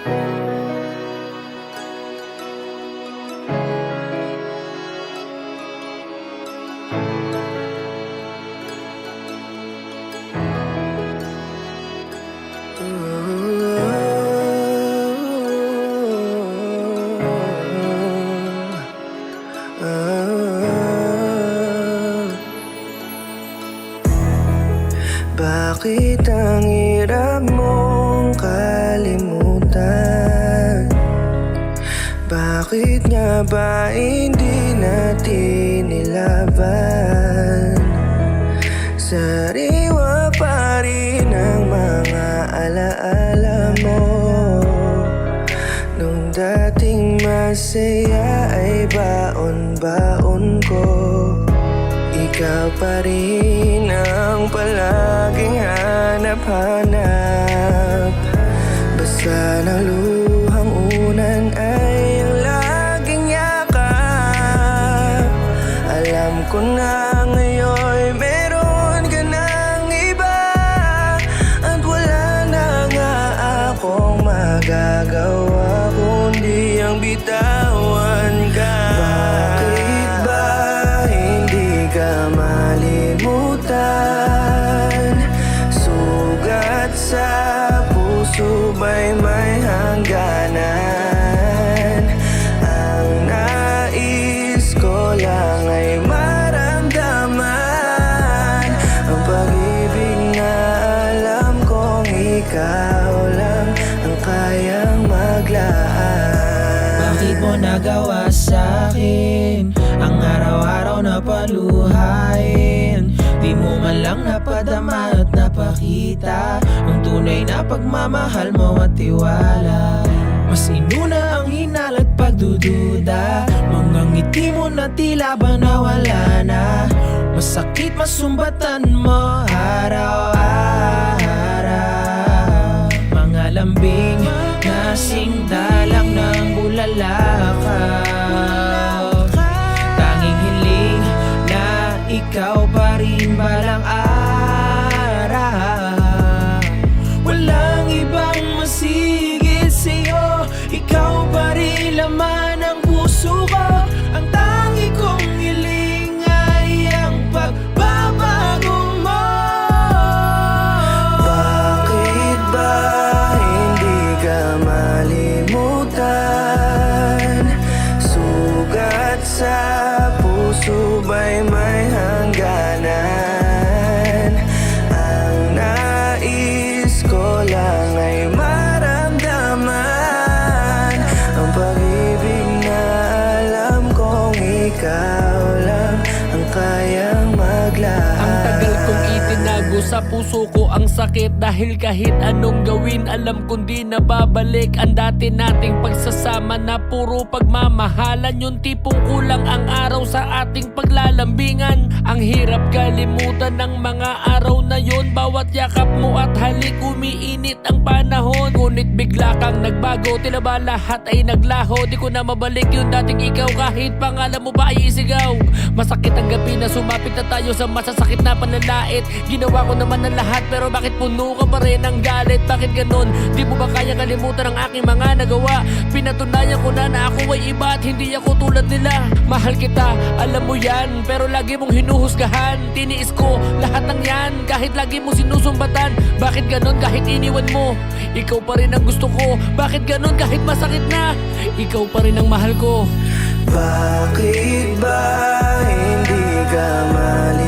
Bakit ang hirap mong kalimutan? Bakit nga ba hindi natin nilaban? Sariwa pa rin ang mga alaala mo. Nung dating masaya ay baon-baon ko. Ikaw pa rin ang palaging hanap-hanap. Basta ng luhang unan ay ang laging yakap. Alam ko na ngayon meron ka ng iba, at wala na nga akong magagawa kundi ang bitawan ka. Bakit ba hindi ka malimutan? Sugat sa puso ba'y may hangganan? Ang nais ko lang ay maramdaman ang pag-ibig na alam kong ikaw lang ang kayang maglaan. Bakit mo nagawa sa'kin ang araw-araw na paluhain? Di mo man lang napadama at napakita ang tunay na pagmamahal mo at tiwala. Mas inuna ang hinala at pagdududa, mga ngiti mo na tila ba nawala na. Masakit masumbatan mo araw-araw, mga lambing kasing dalang ng bulalakaw. Tanging hiling na ikaw pa rin balang araw. Walang ibang masigit sa'yo, ikaw pa rin laman ng puso ko. Ang tangi kong hiling ay ang pagbabago mo. Bakit ba hindi ka malimutan? Sugat sa puso ba'y may hangganan? Ang nais ko lang ay maramdaman ang pag-ibig na alam kong ikaw lang ang kayang maglaan. Ang tagal kong itinago sa puso ko ang sakit, dahil kahit anong gawin alam kong di na babalik ang dati nating pagsasama na puro pagmamahalan. Yung tipong kulang ang araw sa ating paglalambingan. Ang hirap kalimutan ng mga araw na yon. Bawat yakap mo at halik umiinit ang panahon. Ngunit bigla kang nagbago, tila ba lahat ay naglaho. Di ko na mabalik yung dating ikaw kahit pangalan mo ba ay isigaw. Masakit ang gabi na sumapit na tayo sa masasakit na panlalait. Ginawa ko naman ang lahat pero bakit puno ka pa rin ng galit? Bakit ganun? Di mo ba kaya kalimutan ang aking mga nagawa? Pinatunayan ko na na ako ay iba at hindi ako tulad nila. Mahal kita, alam mo yan, pero lagi mong hinuhusgahan. Tiniis ko lahat ng yan kahit lagi mo sinusumbatan. Bakit ganun kahit iniwan mo? Ikaw pa rin ang gusto ko. Bakit ganun kahit masakit na? Ikaw pa rin ang mahal ko. Bakit ba hindi ka malimutan?